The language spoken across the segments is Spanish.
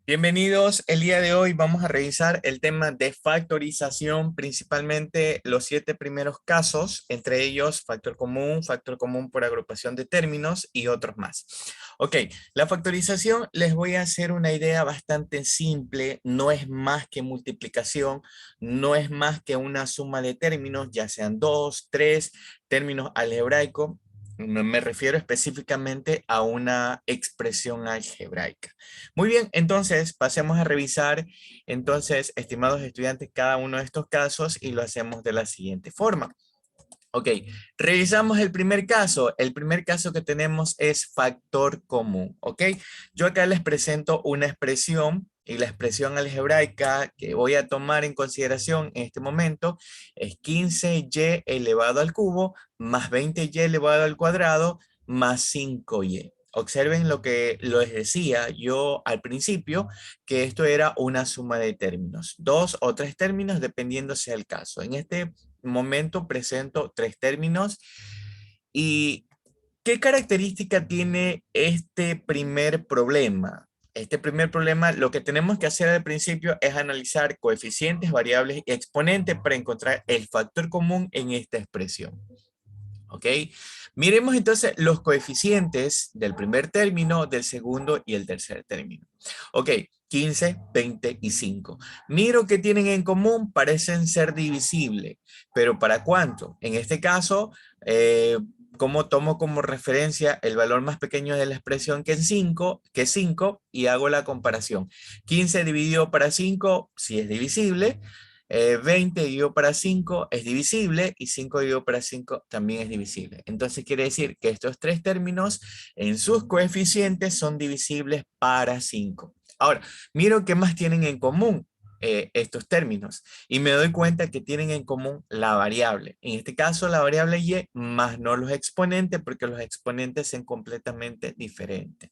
Bienvenidos. El día de hoy vamos a revisar el tema de factorización, principalmente los 7 primeros casos, entre ellos factor común por agrupación de términos y otros más. Ok, la factorización les voy a hacer una idea bastante simple, no es más que multiplicación, no es más que una suma de términos, ya sean 2, 3 términos algebraicos. Me refiero específicamente a una expresión algebraica. Muy bien, entonces pasemos a revisar, entonces, estimados estudiantes, cada uno de estos casos y lo hacemos de la siguiente forma. Ok, revisamos el primer caso. El primer caso que tenemos es factor común, ¿ok? Yo acá les presento una expresión y la expresión algebraica que voy a tomar en consideración en este momento es 15y elevado al cubo más 20y elevado al cuadrado más 5y. Observen lo que les decía yo al principio, que esto era una suma de términos, 2 o 3 términos dependiendo sea el caso. En este momento presento 3 términos. ¿Y qué característica tiene este primer problema? Este primer problema, lo que tenemos que hacer al principio es analizar coeficientes, variables y exponentes para encontrar el factor común en esta expresión. ¿Ok? Miremos entonces los coeficientes del primer término, del segundo y el tercer término. Ok, 15, 20 y 5. Miro que tienen en común, parecen ser divisibles, pero ¿para cuánto? En este caso, como tomo como referencia el valor más pequeño de la expresión que es 5 y hago la comparación. 15 dividido para 5, si es divisible. 20 dividido para 5 es divisible y 5 dividido para 5 también es divisible. Entonces quiere decir que estos tres términos en sus coeficientes son divisibles para 5. Ahora, miro qué más tienen en común estos términos y me doy cuenta que tienen en común la variable. En este caso la variable y más no los exponentes porque los exponentes son completamente diferentes.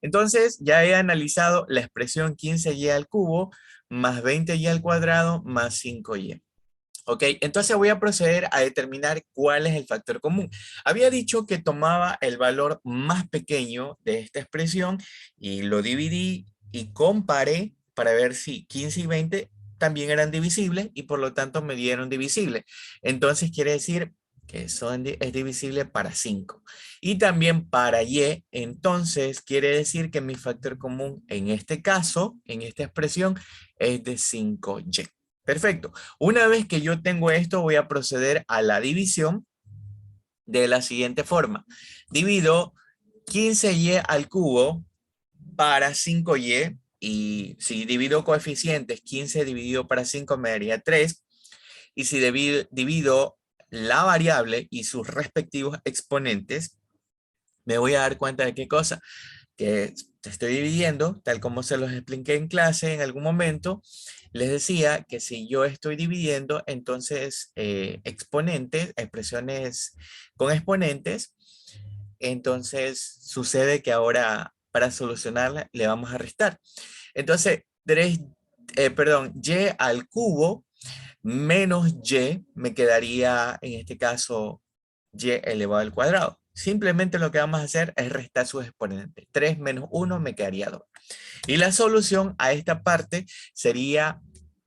Entonces, ya he analizado la expresión 15y al cubo más 20y al cuadrado más 5y. Ok, entonces voy a proceder a determinar cuál es el factor común. Había dicho que tomaba el valor más pequeño de esta expresión y lo dividí y comparé para ver si 15 y 20 también eran divisibles y por lo tanto me dieron divisible. Entonces quiere decir que es divisible para 5. Y también para y, entonces quiere decir que mi factor común en este caso, en esta expresión, es de 5y. Perfecto. Una vez que yo tengo esto, voy a proceder a la división de la siguiente forma. Divido 15y al cubo para 5y y si divido coeficientes, 15 dividido para 5 me daría 3 y si divido la variable y sus respectivos exponentes, me voy a dar cuenta de qué cosa, que estoy dividiendo, tal como se los expliqué en clase en algún momento. Les decía que si yo estoy dividiendo, entonces exponentes, expresiones con exponentes, entonces sucede que ahora para solucionarla le vamos a restar. Entonces, y al cubo menos y me quedaría en este caso y elevado al cuadrado. Simplemente lo que vamos a hacer es restar sus exponentes. 3 menos 1 me quedaría 2. Y la solución a esta parte sería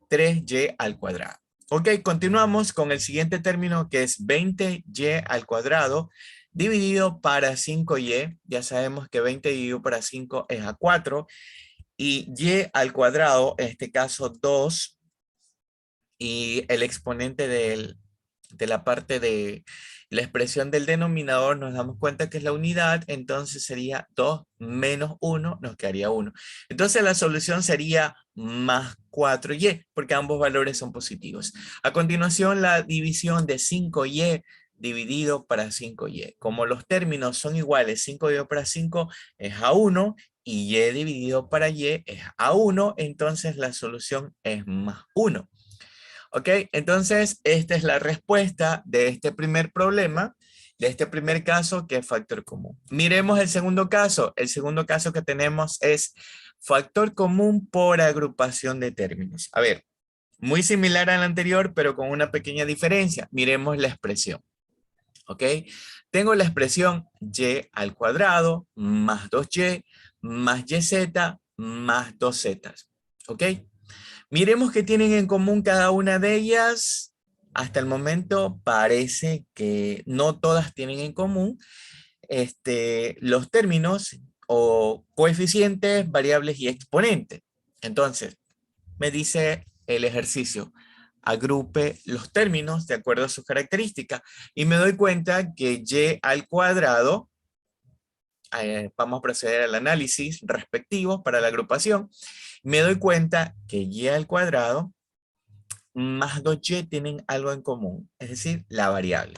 3y al cuadrado. Ok, continuamos con el siguiente término que es 20y al cuadrado dividido para 5y. Ya sabemos que 20 dividido para 5 es a 4. Y y al cuadrado, en este caso 2. Y el exponente de la parte de la expresión del denominador nos damos cuenta que es la unidad, entonces sería 2 menos 1, nos quedaría 1. Entonces la solución sería más 4y, porque ambos valores son positivos. A continuación, la división de 5y dividido para 5y. Como los términos son iguales, 5 dividido para 5 es a 1 y y dividido para y es a 1, entonces la solución es más 1. Ok, entonces esta es la respuesta de este primer problema, de este primer caso que es factor común. Miremos el segundo caso. El segundo caso que tenemos es factor común por agrupación de términos. A ver, muy similar al anterior, pero con una pequeña diferencia. Miremos la expresión. ¿Ok? Tengo la expresión y al cuadrado más 2y más yz más 2z. ¿Ok? Miremos qué tienen en común cada una de ellas. Hasta el momento parece que no todas tienen en común los términos o coeficientes, variables y exponentes. Entonces, me dice el ejercicio, agrupe los términos de acuerdo a sus características y me doy cuenta que y al cuadrado, vamos a proceder al análisis respectivo para la agrupación, me doy cuenta que y al cuadrado más 2y tienen algo en común, es decir, la variable.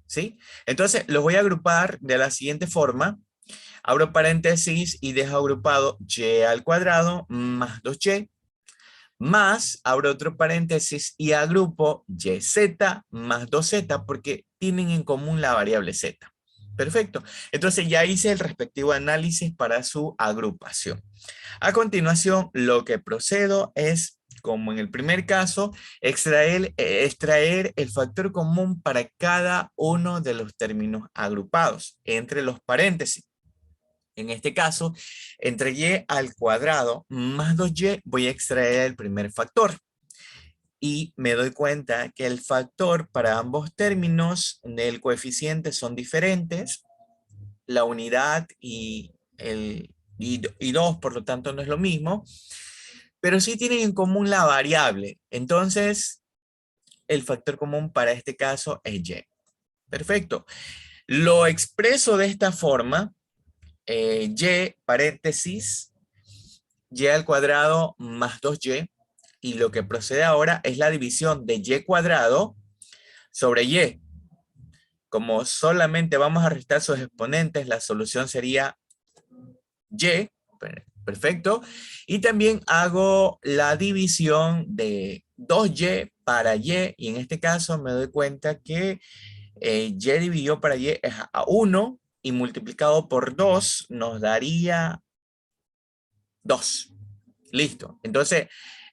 ¿Sí? Entonces, los voy a agrupar de la siguiente forma. Abro paréntesis y dejo agrupado y al cuadrado más 2y, más, abro otro paréntesis y agrupo yz más 2z porque tienen en común la variable z. Perfecto. Entonces ya hice el respectivo análisis para su agrupación. A continuación, lo que procedo es, como en el primer caso, extraer el factor común para cada uno de los términos agrupados entre los paréntesis. En este caso, entre y al cuadrado más 2y voy a extraer el primer factor. Y me doy cuenta que el factor para ambos términos del coeficiente son diferentes. La unidad y 2, por lo tanto, no es lo mismo. Pero sí tienen en común la variable. Entonces, el factor común para este caso es y. Perfecto. Lo expreso de esta forma. Y, paréntesis, y al cuadrado más 2y, y lo que procede ahora es la división de y cuadrado sobre y. Como solamente vamos a restar sus exponentes, la solución sería y, perfecto, y también hago la división de 2y para y en este caso me doy cuenta que y dividido para y es a 1, y multiplicado por 2 nos daría 2. Listo. Entonces,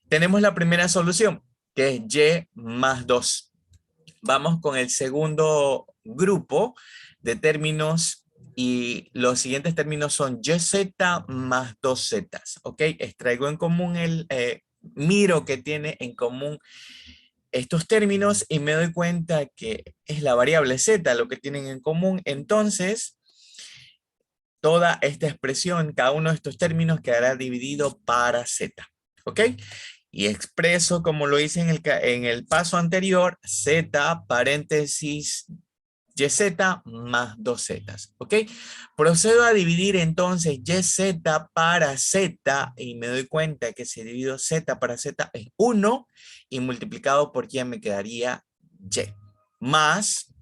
tenemos la primera solución, que es y más 2. Vamos con el segundo grupo de términos y los siguientes términos son yz más 2z. ¿Ok? Extraigo en común miro que tiene en común estos términos y me doy cuenta que es la variable z lo que tienen en común. Entonces, toda esta expresión, cada uno de estos términos quedará dividido para z. ¿Ok? Y expreso, como lo hice en el paso anterior, z, paréntesis, yz más 2z. ¿Ok? Procedo a dividir entonces yz para z y me doy cuenta que si divido z para z es 1 y multiplicado por y me quedaría y. Más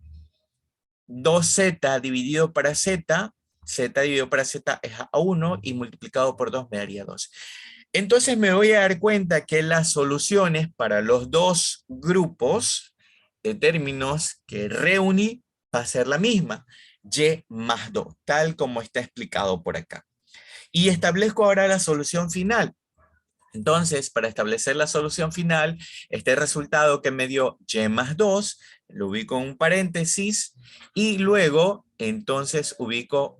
2z dividido para z, z dividido para z es a 1 y multiplicado por 2 me daría 2. Entonces me voy a dar cuenta que las soluciones para los dos grupos de términos que reuní va a ser la misma, y más 2, tal como está explicado por acá. Y establezco ahora la solución final. Entonces, para establecer la solución final, este resultado que me dio y más 2, lo ubico en un paréntesis y luego, entonces, ubico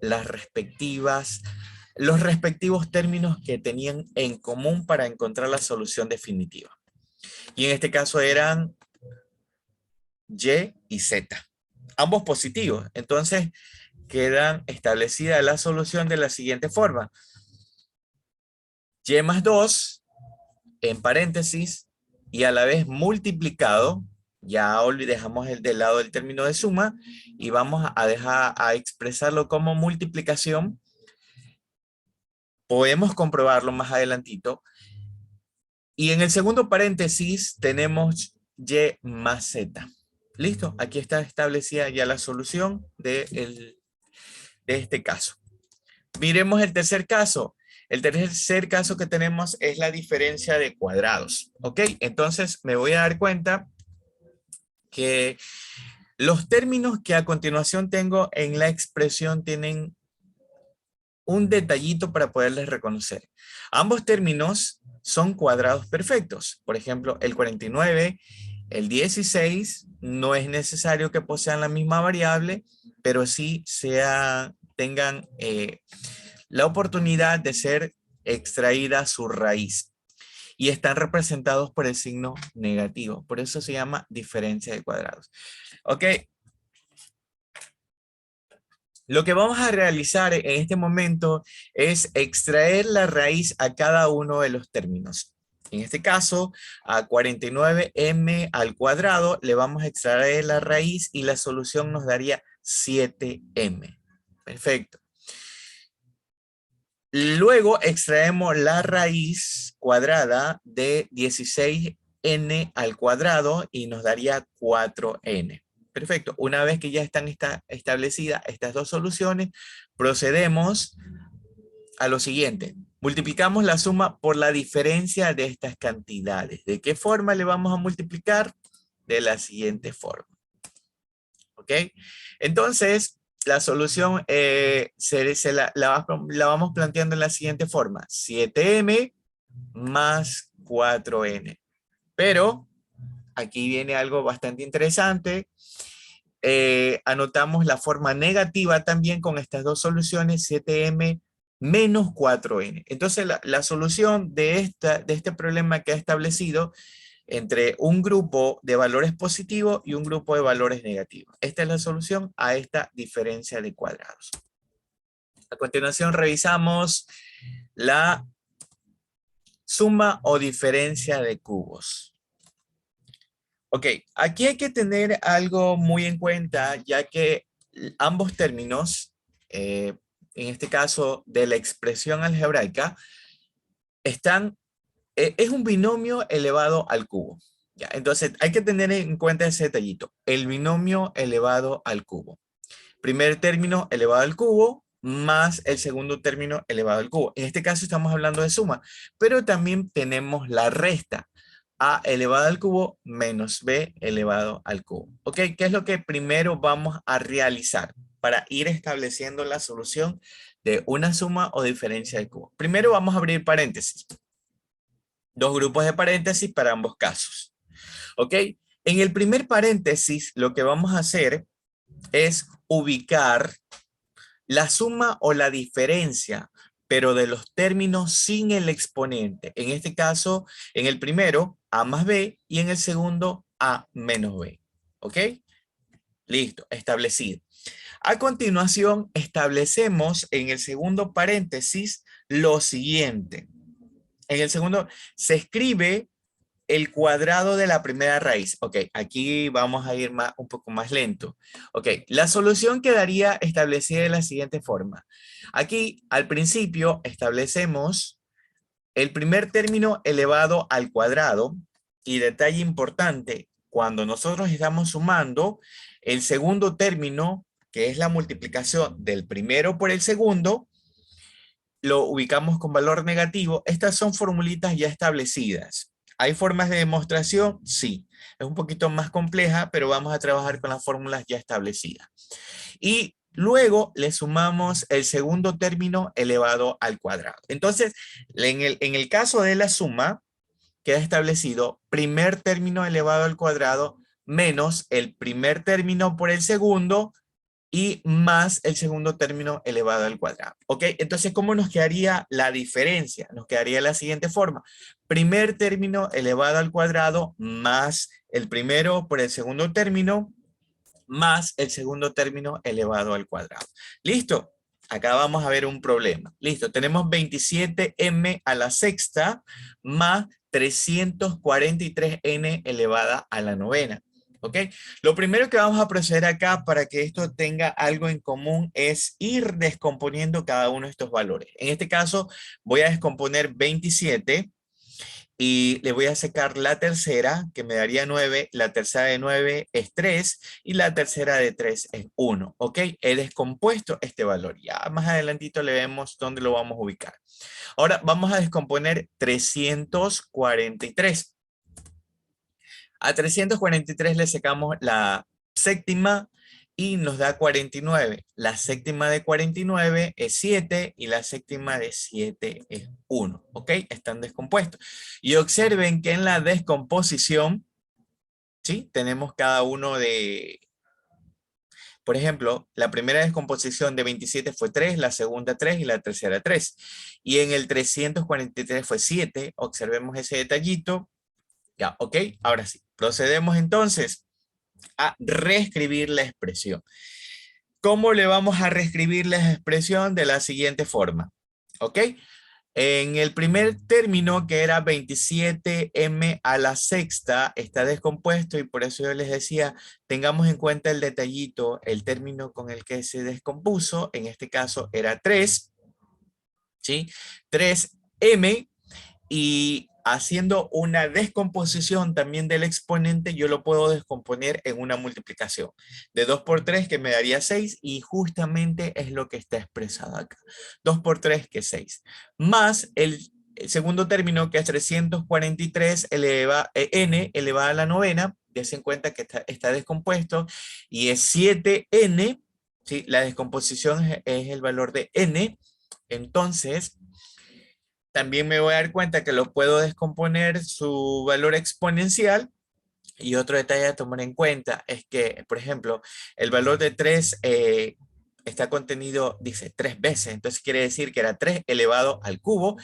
los respectivos términos que tenían en común para encontrar la solución definitiva. Y en este caso eran y y z, ambos positivos. Entonces, quedan establecida la solución de la siguiente forma. Y más 2 en paréntesis y a la vez multiplicado, ya dejamos de lado el término de suma y vamos a expresarlo como multiplicación. Podemos comprobarlo más adelantito. Y en el segundo paréntesis tenemos y más z. ¿Listo? Aquí está establecida ya la solución de este caso. Miremos el tercer caso. El tercer caso que tenemos es la diferencia de cuadrados. ¿Ok? Entonces me voy a dar cuenta que los términos que a continuación tengo en la expresión tienen un detallito para poderles reconocer. Ambos términos son cuadrados perfectos. Por ejemplo, el 49, el 16, no es necesario que posean la misma variable, pero sí tengan la oportunidad de ser extraída su raíz. Y están representados por el signo negativo. Por eso se llama diferencia de cuadrados. ¿Ok? Lo que vamos a realizar en este momento es extraer la raíz a cada uno de los términos. En este caso, a 49m al cuadrado le vamos a extraer la raíz y la solución nos daría 7m. Perfecto. Luego extraemos la raíz cuadrada de 16n al cuadrado y nos daría 4n. Perfecto. Una vez que ya están establecidas estas dos soluciones, procedemos a lo siguiente. Multiplicamos la suma por la diferencia de estas cantidades. ¿De qué forma le vamos a multiplicar? De la siguiente forma. ¿Ok? Entonces, la solución la vamos planteando en la siguiente forma. 7m más 4n. Pero aquí viene algo bastante interesante. Anotamos la forma negativa también con estas dos soluciones, 7m menos 4n. Entonces la solución de este problema que ha establecido entre un grupo de valores positivos y un grupo de valores negativos. Esta es la solución a esta diferencia de cuadrados. A continuación revisamos la suma o diferencia de cubos. Ok, aquí hay que tener algo muy en cuenta, ya que ambos términos, en este caso de la expresión algebraica, es un binomio elevado al cubo. ¿Ya? Entonces hay que tener en cuenta ese detallito, el binomio elevado al cubo. Primer término elevado al cubo más el segundo término elevado al cubo. En este caso estamos hablando de suma, pero también tenemos la resta. A elevado al cubo menos B elevado al cubo. ¿Ok? ¿Qué es lo que primero vamos a realizar para ir estableciendo la solución de una suma o diferencia del cubo? Primero vamos a abrir paréntesis. Dos grupos de paréntesis para ambos casos. ¿Ok? En el primer paréntesis lo que vamos a hacer es ubicar la suma o la diferencia, pero de los términos sin el exponente. En este caso, en el primero, A más B, y en el segundo, A menos B. ¿Ok? Listo, establecido. A continuación, establecemos en el segundo paréntesis lo siguiente. En el segundo, se escribe el cuadrado de la primera raíz. Ok, aquí vamos a ir un poco más lento. Ok, la solución quedaría establecida de la siguiente forma. Aquí, al principio, establecemos el primer término elevado al cuadrado. Y detalle importante, cuando nosotros estamos sumando, el segundo término, que es la multiplicación del primero por el segundo, lo ubicamos con valor negativo. Estas son formulitas ya establecidas. ¿Hay formas de demostración? Sí. Es un poquito más compleja, pero vamos a trabajar con las fórmulas ya establecidas. Y luego le sumamos el segundo término elevado al cuadrado. Entonces, en el caso de la suma, queda establecido primer término elevado al cuadrado menos el primer término por el segundo y más el segundo término elevado al cuadrado. ¿Ok? Entonces, ¿cómo nos quedaría la diferencia? Nos quedaría de la siguiente forma. Primer término elevado al cuadrado más el primero por el segundo término más el segundo término elevado al cuadrado. ¿Listo? Acá vamos a ver un problema. Listo, tenemos 27m a la sexta más 343n elevada a la novena. ¿Ok? Lo primero que vamos a proceder acá para que esto tenga algo en común es ir descomponiendo cada uno de estos valores. En este caso voy a descomponer 27 y le voy a sacar la tercera, que me daría 9, la tercera de 9 es 3 y la tercera de 3 es 1. ¿Ok? He descompuesto este valor. Ya más adelantito le vemos dónde lo vamos a ubicar. Ahora vamos a descomponer 343. A 343 le sacamos la séptima y nos da 49. La séptima de 49 es 7 y la séptima de 7 es 1. ¿Ok? Están descompuestos. Y observen que en la descomposición, ¿sí? Tenemos cada uno de Por ejemplo, la primera descomposición de 27 fue 3, la segunda 3 y la tercera 3. Y en el 343 fue 7. Observemos ese detallito. Ya, ok. Ahora sí, procedemos entonces a reescribir la expresión. ¿Cómo le vamos a reescribir la expresión? De la siguiente forma. ¿Ok? En el primer término, que era 27m a la sexta, está descompuesto y por eso yo les decía, tengamos en cuenta el detallito, el término con el que se descompuso, en este caso era 3, ¿sí? 3m, y haciendo una descomposición también del exponente, yo lo puedo descomponer en una multiplicación de 2 por 3, que me daría 6, y justamente es lo que está expresado acá. 2 por 3, que es 6. Más el segundo término, que es 343 n elevado a la novena, ya se cuenta que está descompuesto, y es 7n, ¿sí? La descomposición es el valor de n, entonces también me voy a dar cuenta que lo puedo descomponer su valor exponencial. Y otro detalle a tomar en cuenta es que, por ejemplo, el valor de 3 está contenido, dice 3 veces, entonces quiere decir que era 3 elevado al cubo,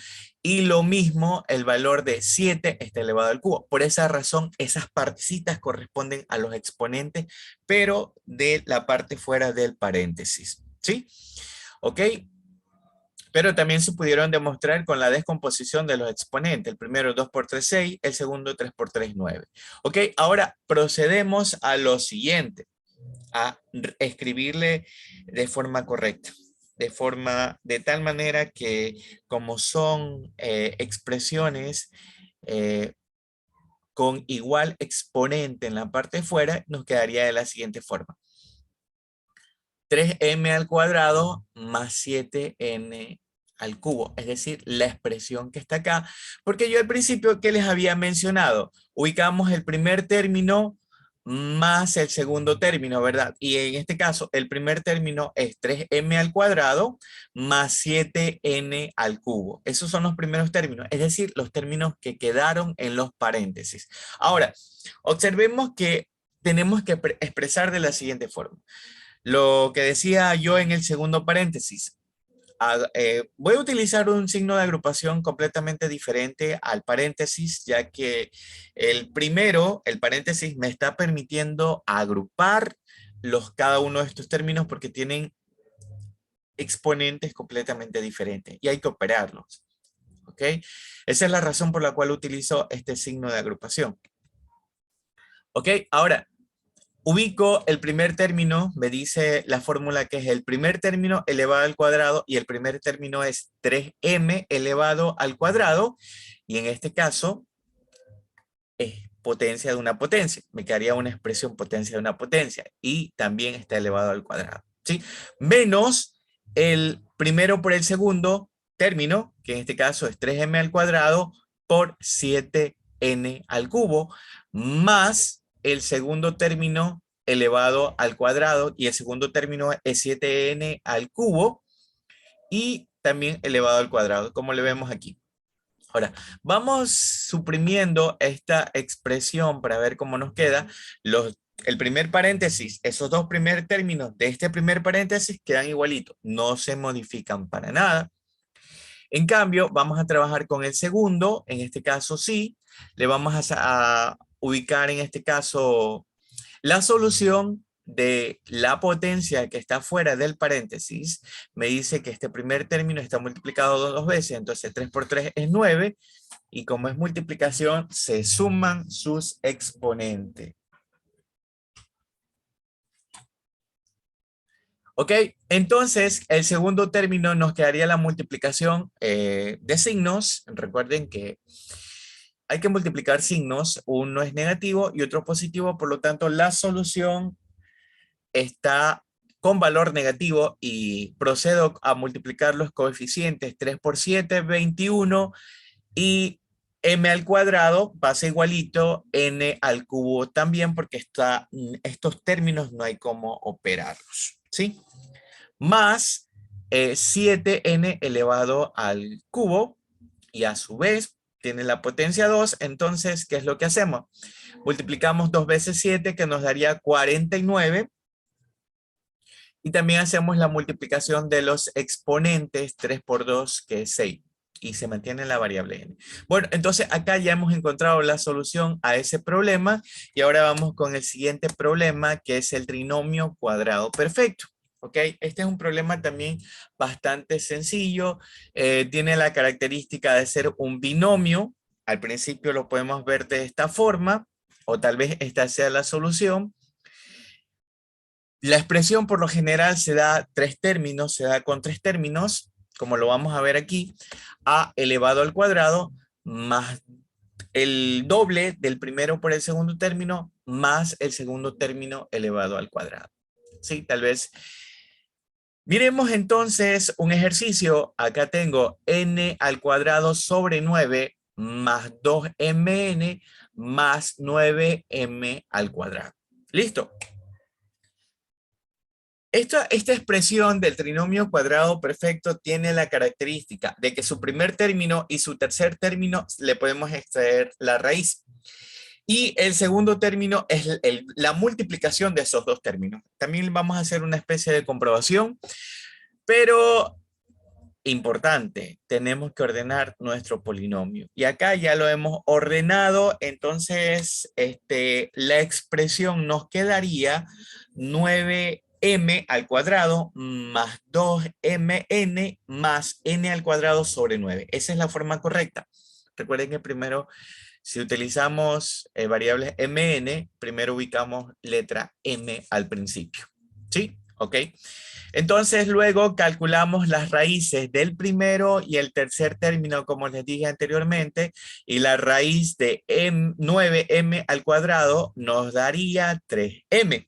y lo mismo el valor de 7 está elevado al cubo. Por esa razón, esas partecitas corresponden a los exponentes, pero de la parte fuera del paréntesis, ¿sí? ¿Ok? Pero también se pudieron demostrar con la descomposición de los exponentes. El primero 2 por 3, 6, el segundo 3 por 3, 9. Ok, ahora procedemos a lo siguiente, a escribirle de forma correcta, de tal manera que como son expresiones con igual exponente en la parte de fuera, nos quedaría de la siguiente forma. 3m al cuadrado más 7n al cubo, es decir, la expresión que está acá, porque yo al principio, ¿qué les había mencionado? Ubicamos el primer término más el segundo término, ¿verdad? Y en este caso, el primer término es 3m al cuadrado más 7n al cubo. Esos son los primeros términos, es decir, los términos que quedaron en los paréntesis. Ahora, observemos que tenemos que expresar de la siguiente forma. Lo que decía yo en el segundo paréntesis, voy a utilizar un signo de agrupación completamente diferente al paréntesis, ya que el primero, el paréntesis, me está permitiendo agrupar cada uno de estos términos porque tienen exponentes completamente diferentes y hay que operarlos. ¿Ok? Esa es la razón por la cual utilizo este signo de agrupación. ¿Ok? Ahora, ubico el primer término, me dice la fórmula que es el primer término elevado al cuadrado, y el primer término es 3m elevado al cuadrado, y en este caso es potencia de una potencia. Me quedaría una expresión potencia de una potencia, y también está elevado al cuadrado, ¿sí? Menos el primero por el segundo término, que en este caso es 3m al cuadrado por 7n al cubo, más el segundo término elevado al cuadrado, y el segundo término es 7n al cubo, y también elevado al cuadrado, como le vemos aquí. Ahora, vamos suprimiendo esta expresión para ver cómo nos queda. El primer paréntesis, esos dos primeros términos de este primer paréntesis quedan igualitos, no se modifican para nada. En cambio, vamos a trabajar con el segundo, en este caso sí, le vamos a ubicar en este caso la solución de la potencia que está fuera del paréntesis. Me dice que este primer término está multiplicado dos veces, entonces 3 por 3 es 9, y como es multiplicación, se suman sus exponentes. Ok, entonces el segundo término nos quedaría la multiplicación de signos. Recuerden que hay que multiplicar signos, uno es negativo y otro positivo, por lo tanto la solución está con valor negativo, y procedo a multiplicar los coeficientes. 3 por 7, 21, y m al cuadrado va a ser igualito n al cubo también, porque estos términos no hay cómo operarlos, ¿sí? Más 7n elevado al cubo, y a su vez tiene la potencia 2, entonces, ¿qué es lo que hacemos? Multiplicamos 2 veces 7, que nos daría 49, Y también hacemos la multiplicación de los exponentes, 3 por 2, que es 6. Y se mantiene la variable n. Bueno, entonces acá ya hemos encontrado la solución a ese problema. Y ahora vamos con el siguiente problema, que es el trinomio cuadrado perfecto. ¿Ok? Este es un problema también bastante sencillo. Tiene la característica de ser un binomio. Al principio lo podemos ver de esta forma, o tal vez esta sea la solución. La expresión por lo general se da se da con tres términos, como lo vamos a ver aquí, a elevado al cuadrado más el doble del primero por el segundo término más el segundo término elevado al cuadrado. Sí, tal vez. Miremos entonces un ejercicio. Acá tengo n al cuadrado sobre 9 más 2mn más 9m al cuadrado. ¿Listo? Esta expresión del trinomio cuadrado perfecto tiene la característica de que su primer término y su tercer término le podemos extraer la raíz. Y el segundo término es la multiplicación de esos dos términos. También vamos a hacer una especie de comprobación, pero importante, tenemos que ordenar nuestro polinomio. Y acá ya lo hemos ordenado, entonces la expresión nos quedaría 9m al cuadrado más 2mn más n al cuadrado sobre 9. Esa es la forma correcta. Recuerden que primero, si utilizamos variables mn, primero ubicamos letra m al principio. ¿Sí? ¿Ok? Entonces luego calculamos las raíces del primero y el tercer término, como les dije anteriormente, y la raíz de 9m al cuadrado nos daría 3m.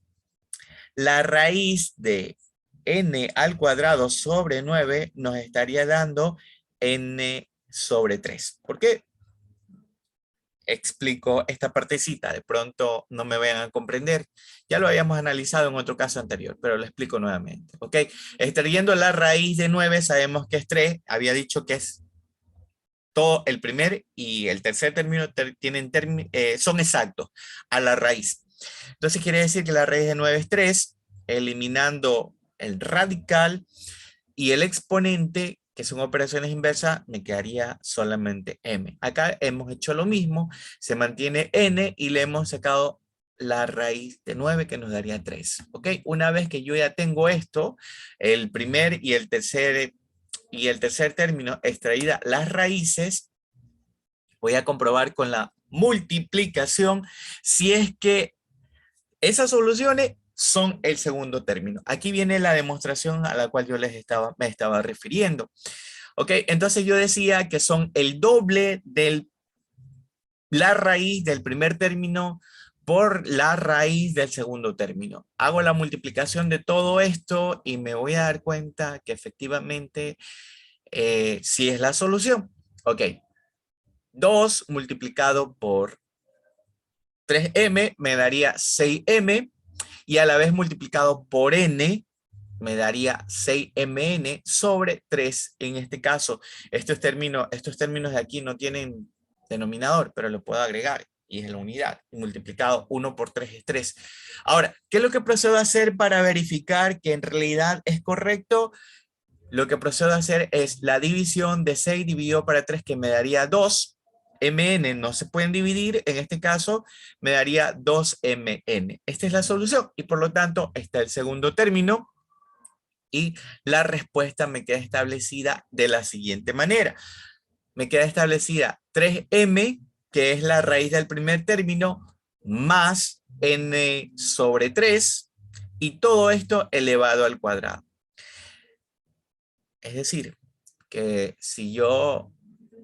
La raíz de n al cuadrado sobre 9 nos estaría dando n sobre 3. ¿Por qué explico esta partecita? De pronto no me vayan a comprender. Ya lo habíamos analizado en otro caso anterior, pero lo explico nuevamente. ¿Ok? Extrayendo la raíz de 9, sabemos que es 3. Había dicho que es todo el primer y el tercer término son exactos a la raíz. Entonces quiere decir que la raíz de 9 es 3, eliminando el radical y el exponente, que son operaciones inversas, me quedaría solamente m. Acá hemos hecho lo mismo, se mantiene n y le hemos sacado la raíz de 9 que nos daría 3. ¿Ok? Una vez que yo ya tengo esto, el primer y el tercer término extraída las raíces, voy a comprobar con la multiplicación si es que esas soluciones son el segundo término. Aquí viene la demostración a la cual yo me estaba refiriendo. ¿Ok? Entonces yo decía que son el doble de la raíz del primer término por la raíz del segundo término. Hago la multiplicación de todo esto y me voy a dar cuenta que efectivamente sí es la solución. Ok. 2 multiplicado por 3m me daría 6m y a la vez multiplicado por n me daría 6mn sobre 3 en este caso. Estos términos de aquí no tienen denominador, pero lo puedo agregar y es la unidad. Y multiplicado 1 por 3 es 3. Ahora, ¿qué es lo que procedo a hacer para verificar que en realidad es correcto? Lo que procedo a hacer es la división de 6 dividido para 3, que me daría 2. mn no se pueden dividir, en este caso me daría 2mn. Esta es la solución y por lo tanto está el segundo término y la respuesta me queda establecida de la siguiente manera. Me queda establecida 3m, que es la raíz del primer término, más n sobre 3 y todo esto elevado al cuadrado. Es decir, que si yo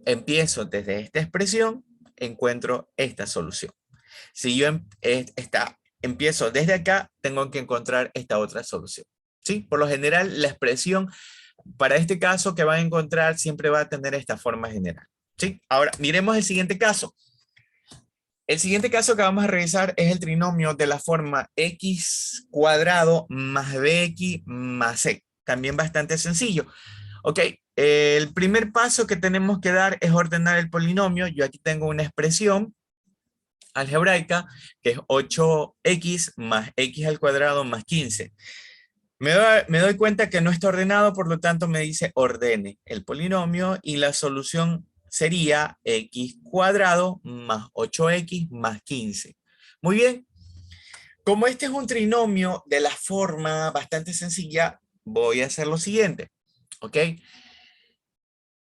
empiezo desde esta expresión, encuentro esta solución. Si yo empiezo desde acá, tengo que encontrar esta otra solución. ¿Sí? Por lo general, la expresión para este caso que van a encontrar siempre va a tener esta forma general. ¿Sí? Ahora, miremos el siguiente caso. El siguiente caso que vamos a revisar es el trinomio de la forma x cuadrado más bx más c. También bastante sencillo. Ok, el primer paso que tenemos que dar es ordenar el polinomio. Yo aquí tengo una expresión algebraica que es 8x más x al cuadrado más 15. Me doy cuenta que no está ordenado, por lo tanto me dice ordene el polinomio y la solución sería x cuadrado más 8x más 15. Muy bien, como este es un trinomio de la forma bastante sencilla, voy a hacer lo siguiente, ¿ok?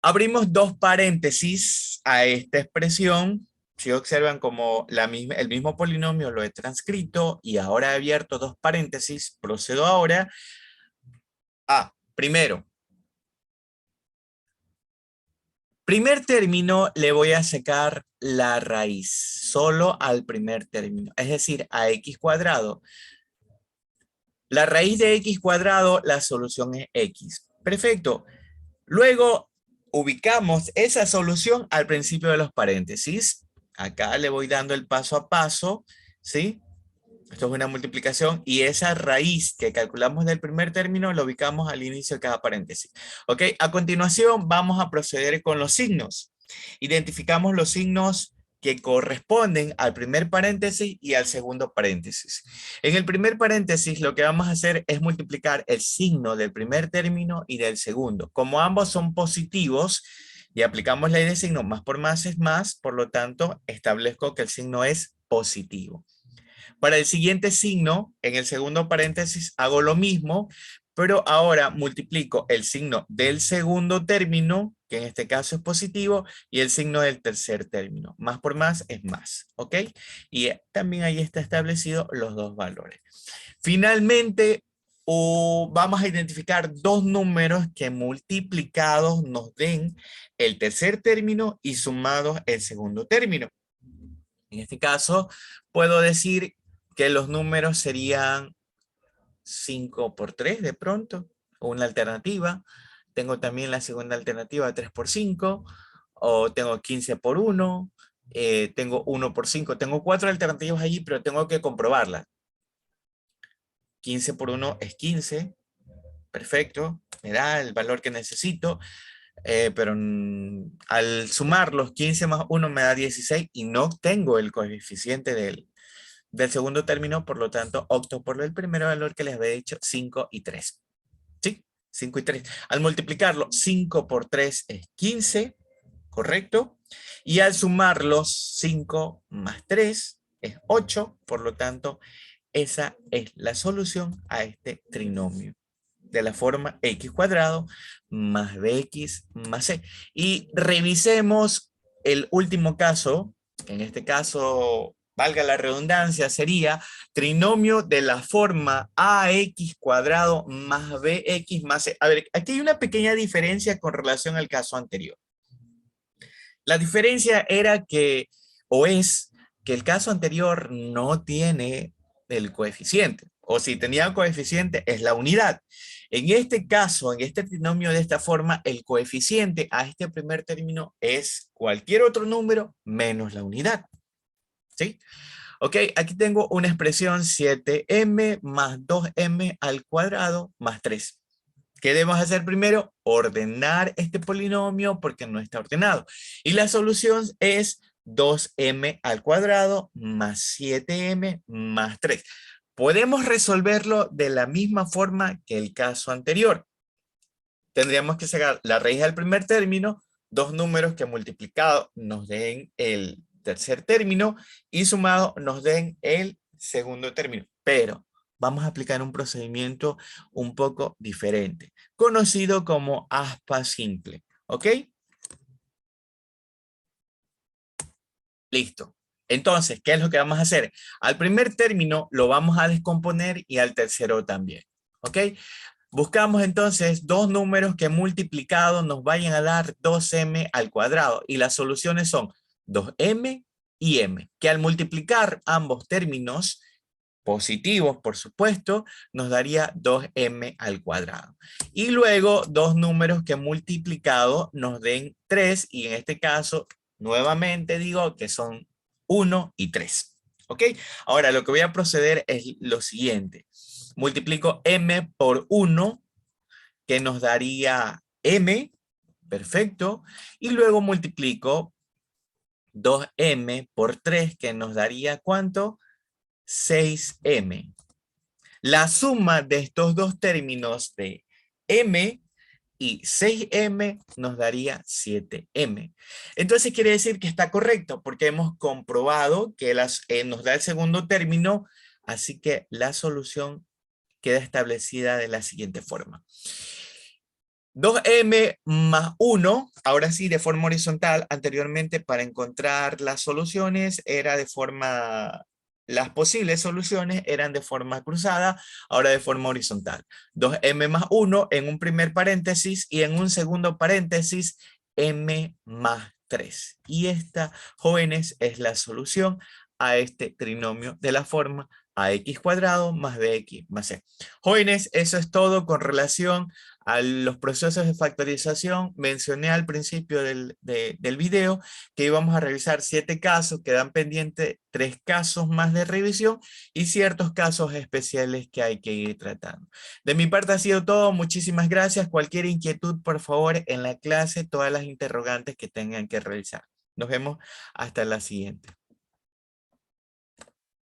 Abrimos dos paréntesis a esta expresión. Si observan como el mismo polinomio lo he transcrito y ahora he abierto dos paréntesis, procedo ahora a, primero, primer término le voy a sacar la raíz, solo al primer término, es decir, a x cuadrado. La raíz de x cuadrado, la solución es x. Perfecto. Luego ubicamos esa solución al principio de los paréntesis. Acá le voy dando el paso a paso, ¿sí? Esto es una multiplicación y esa raíz que calculamos del primer término lo ubicamos al inicio de cada paréntesis. ¿Ok? A continuación vamos a proceder con los signos. Identificamos los signos que corresponden al primer paréntesis y al segundo paréntesis. En el primer paréntesis lo que vamos a hacer es multiplicar el signo del primer término y del segundo. Como ambos son positivos y aplicamos la ley de signo, más por más es más, por lo tanto establezco que el signo es positivo. Para el siguiente signo, en el segundo paréntesis, hago lo mismo, pero ahora multiplico el signo del segundo término, que en este caso es positivo, y el signo del tercer término. Más por más es más, ¿ok? Y también ahí está establecido los dos valores. Finalmente, vamos a identificar dos números que multiplicados nos den el tercer término y sumados el segundo término. En este caso, puedo decir que los números serían 5 por 3 de pronto, una alternativa. Tengo también la segunda alternativa, 3 por 5, o tengo 15 por 1, tengo 1 por 5. Tengo cuatro alternativas allí, pero tengo que comprobarlas. 15 por 1 es 15, perfecto, me da el valor que necesito, pero al sumar los 15 más 1 me da 16 y no tengo el coeficiente del segundo término, por lo tanto, opto por el primer valor que les había dicho, 5 y 3. ¿Sí? 5 y 3. Al multiplicarlo, 5 por 3 es 15, ¿correcto? Y al sumarlos, 5 más 3 es 8, por lo tanto, esa es la solución a este trinomio de la forma x cuadrado más bx más c. Y revisemos el último caso, en este caso, valga la redundancia, sería trinomio de la forma ax cuadrado más bx más c. A ver, aquí hay una pequeña diferencia con relación al caso anterior. La diferencia era que, o es, que el caso anterior no tiene el coeficiente, o si tenía coeficiente es la unidad. En este caso, en este trinomio de esta forma, el coeficiente a este primer término es cualquier otro número menos la unidad. ¿Sí? Ok, aquí tengo una expresión 7m más 2m al cuadrado más 3. ¿Qué debemos hacer primero? Ordenar este polinomio porque no está ordenado. Y la solución es 2m al cuadrado más 7m más 3. Podemos resolverlo de la misma forma que el caso anterior. Tendríamos que sacar la raíz del primer término, dos números que multiplicados nos den el tercer término y sumados nos den el segundo término. Pero vamos a aplicar un procedimiento un poco diferente, conocido como aspa simple. ¿Ok? Listo. Entonces, ¿qué es lo que vamos a hacer? Al primer término lo vamos a descomponer y al tercero también. ¿Ok? Buscamos entonces dos números que multiplicados nos vayan a dar 2m al cuadrado y las soluciones son 2m y m, que al multiplicar ambos términos positivos, por supuesto, nos daría 2m al cuadrado. Y luego dos números que multiplicados nos den 3 y en este caso nuevamente digo que son 1 y 3. ¿Ok? Ahora lo que voy a proceder es lo siguiente. Multiplico m por 1, que nos daría m, perfecto, y luego multiplico 2m por 3, que nos daría ¿cuánto? 6m. La suma de estos dos términos de m y 6m nos daría 7m. Entonces quiere decir que está correcto porque hemos comprobado que nos da el segundo término, así que la solución queda establecida de la siguiente forma. 2m más 1, ahora sí de forma horizontal. Anteriormente para encontrar las soluciones era de forma, las posibles soluciones eran de forma cruzada, ahora de forma horizontal. 2m más 1 en un primer paréntesis y en un segundo paréntesis m más 3. Y esta, jóvenes, es la solución a este trinomio de la forma ax cuadrado más bx más c. Jóvenes, eso es todo con relación a los procesos de factorización. Mencioné al principio del video que íbamos a revisar 7 casos, quedan pendientes 3 casos más de revisión y ciertos casos especiales que hay que ir tratando. De mi parte ha sido todo, muchísimas gracias. Cualquier inquietud, por favor, en la clase, todas las interrogantes que tengan que realizar. Nos vemos hasta la siguiente.